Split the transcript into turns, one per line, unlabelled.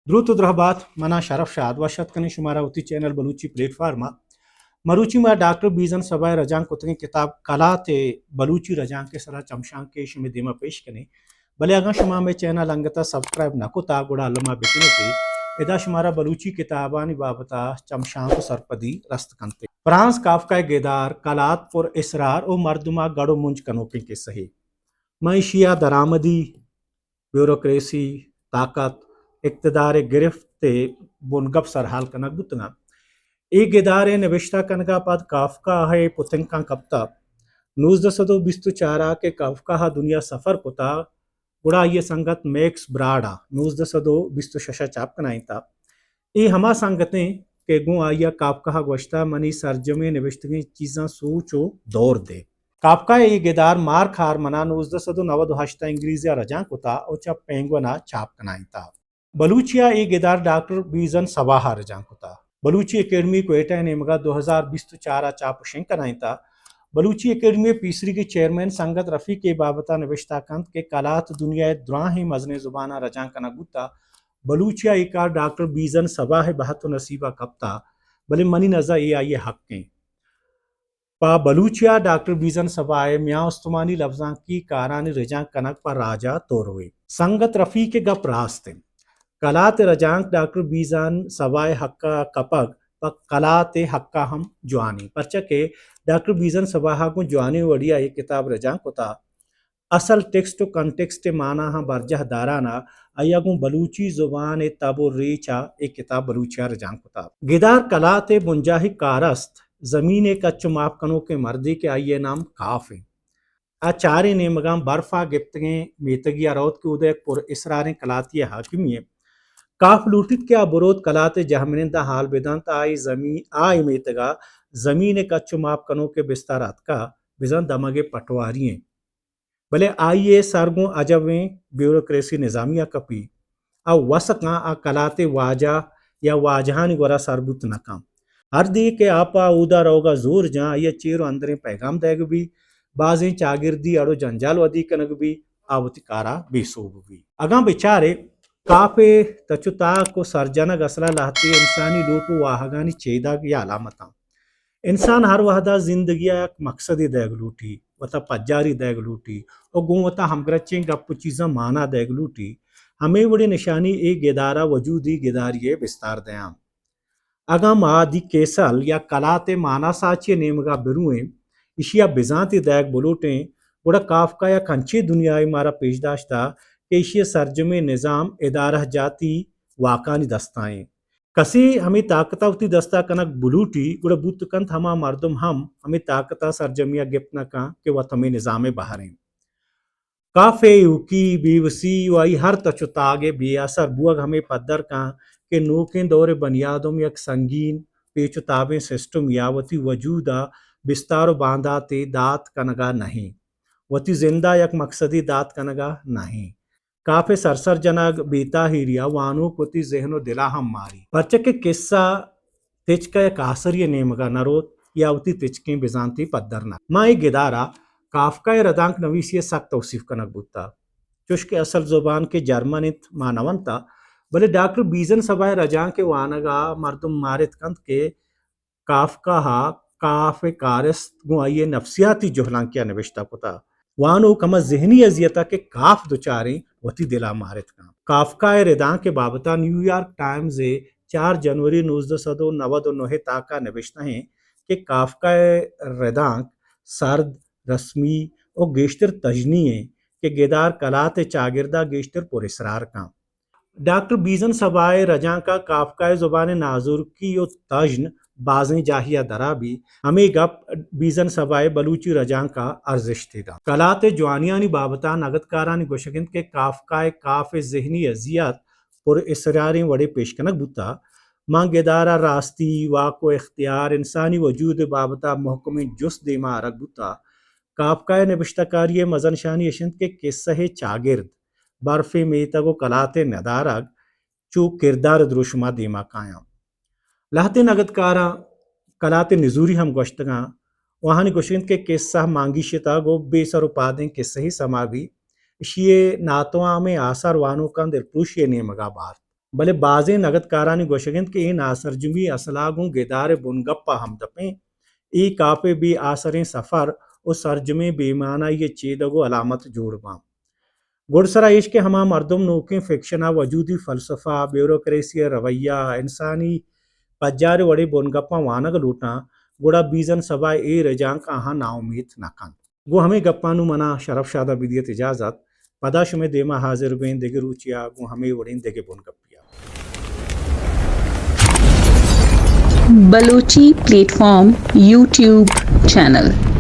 درود و درهبات منا شرف شاد واشد کنی شمارا ہوتی چینل بلوچی پلیٹ فارما مروچی ما ڈاکٹر بیزن سبائے رجان کتنی کتاب کلات بلوچی رجان کے سرا چمشان کے شمی دیما پیش کنی بلے اگاں شما میں چینل انگتا سبسکرائب نکو تا گوڑا لما بکنو کے ادا شمارا بلوچی کتابانی بابتا چمشان کو سرپدی رست کنتے فرانس کافکا گیدار کلات پر اسرار او مردما گڑو منج کنوکیں کے صحیح معیشیہ درآمدی بیوروکریسی طاقت اقتدار گرفت بنگب سرحال کنک بتنا ای گدارے نوشتہ کنگا پاد کافکا ہے پتنکا کپتا 1924 کے کافکا دنیا سفر کتا گڑا یہ سنگت میکس براڈا 1926 چاپ کنائیں تا ای ہما سنگتیں کہ گوں آیا کافکا گوشتا منی سرجمے نوشتگیں چیزاں سوچو دور دے کافکا ای گدار مار کھار منا 1998 انگریزیا رجاں کتا اوچا پینگونا چاپ کنائیں تا بلوچیا ای گدار ڈاکٹر بیزن سواہا رجاں کتا بلوچی اکیڈمی کوئٹہ نیمگا 2024 چاپ شنکنائیں تا بلوچی اکیڈمی پیسری کے چیئرمین سنگت رفیق کے بابتا نوشتہ کند کہ کلات دنیا دراں ہی مزن زبانہ رجاں کنا گتا بلوچیا ای کار ڈاکٹر بیزن سواہ بہت و نصیبہ کپتا بلے منی نظر ای آئیے حق کیں پا بلوچیا ڈاکٹر بیزن سوائے میاں استمانی لفظاں کی کارانی رجاں کنک پر راجہ توروے سنگت رفیق کے گپ راستے کلات رجاں ڈاکٹر بیزن سوائے حقا کپگ پا کلات حقا ہم جوانی پرچہ کہ ڈاکٹر بیزن سواہا کو جوانی وڑیا یہ کتاب رجاں کتا اصل ٹیکسٹ و کنٹیکسٹ مانا ہاں برجہ دارانا آیا گوں بلوچی زبان تب و ریچا ایک کتاب بلوچیا رجاں کتا گدار کلات بنجاہی کارست زمین کچ ماپ کنو کے مردی کے آئیے نام کاف ہیں چارے نیمگاں برفا گپتگیں میتگیا روت کے ادے پر اسراریں کلاتی حاکمی کاف لوٹت کیا برود کلات جہمنندہ حال بدانت آئی میتگا زمین کچ ماپ کنو کے بستارات کا بزن دمگے پٹواری ہیں بلے آئیے سرگوں عجبیں بیوروکریسی نظامیہ کپی او وسقاں کلات واجہ یا واجہانی گورا سربت نکام ہر دی کے آپا اودا روگا زور جہاں یہ چیرو اندریں پیغام دے گو بھی بازیں چاگردی اڑو جنجال ودی کنگ بھی آوتی کارا بے سوب بھی اگاں بیچارے کافے تچتا کو سرجنگ اصلہ لاہتی انسانی لوٹو واہگانی چیدہ یا علامتاں انسان ہر وحدہ زندگی ایک مقصدی دیگ لوٹی وطا پجاری دیگ لوٹی اور گوں وطا ہمگرچیں گپ چیزاں مانا دیگ لوٹی ہمیں وڑی نشانی ایک گدارہ وجودی گداریے بستار دیاں اگاں مادی کیسل یا کلات مانا ساچے نیمگا بروئیں اشیا بزانتی دیگ بلوٹیں وڑا کافکا یا کنچے دنیای مارا پیش داشتا کہ اشیا سرجمے نظام ادارہ جاتی واقعانی دستائیں کسی ہمیں طاقتہ ہوتی دستا کنک بلوٹی گڑا بوت کنت ہما مردم ہمیں طاقتہ سرجمیہ گپنا کان کہ وہ ہمیں نظام بہریں کافے یوکی بیوسی وائی ہر تچو تاگے بی اثر بوگ ہمیں پدر کان کہ نوکیں دور بنیادم یک سنگین پیچ و تابیں سسٹم یا وتی وجودہ بستار و بانداتے دات کنگا نہیں وتی زندہ یک مقصدی دات کنگا نہیں کافی سرسر جنگ بیتا ہیریا وانو کتی ذہن و دلا ہم ماری پرچہ قصہ تچکا یک آسری نیمگا نروت یا وتی تچکیں بزانتی پدرنا ماں گدارا کافکا ردانک نویسی سخت توصیف کنک بوتا چوش کے اصل زبان کے جرمنت مانونتا بلے ڈاکٹر بیزن سبائے رجاں کے وانگا مردم مارت کند کے کافکا ہا کاف کارست گو آئیے نفسیاتی جہلان کیا نوشتہ کتا وانو کما ذہنی اذیتہ کے کاف دوچاریں وتی دلا مارت کام کافکا رداں کے بابتا نیو یارک ٹائمز 4 جنوری 1999 تاکہ نوشتہ ہیں کہ کافکا رداں سرد رسمی اور گیشتر تجنی ہیں کہ گدار کلات چاگردہ گیشتر پر اسرار کام ڈاکٹر بیزن سوائے رجاں کا کافکا زبان ناظر کی و تجن بازیں جاہیہ درا بھی ہمیں گپ بیزن سوائے بلوچی رجاں کا ارزش تھے گا کلات جوانیانی بابتا نگتکارانی گوشگند کے کافکا کاف ذہنی اذیت پر اسراریں وڑے پیشکنک بوتا ماں گدارہ راستی واق و اختیار انسانی وجود بابتا محکم جس دیما رگ بوتا کافکا نبشتہ کاری مزن شانی اشند کے قصہ چاگرد برف میتگو کلات ندارگ چو کردار دروشما دیما کایاں لہتے نگتکارا کلات نزوری ہم گوشتگاں وہانی گوشگند کے قصہ مانگی شتا گو بے سر و پادیں قصہ ہی سما بھی اشیے ناتواں میں آثار وانو کن در پروشی نیمگا بار بلے بازیں نگد کارانی گوشگند کہ این آسرجمی اصلاگوں گدار بنگپا ہم دپیں ای کاپے بھی آسریں سفر و سرجمیں بیمانہ یہ چیدگو علامت جوڑ ماں گڑ سرا عشق ہما مردم نوکیں فکشنہ وجودی فلسفہ بیوروکریسی رویہ انسانی پجار وڑے بنگپا وانگ لوٹاں گڑا بیزن سبا اے رجان کا ہاں نا امید نہ کن گو ہمیں گپانو منا شرف شادہ بدیت اجازت پدا شمیں دیما حاضر بین دگے روچیا گو ہمیں وڑین دگے بنگپیا
Balochi platform YouTube channel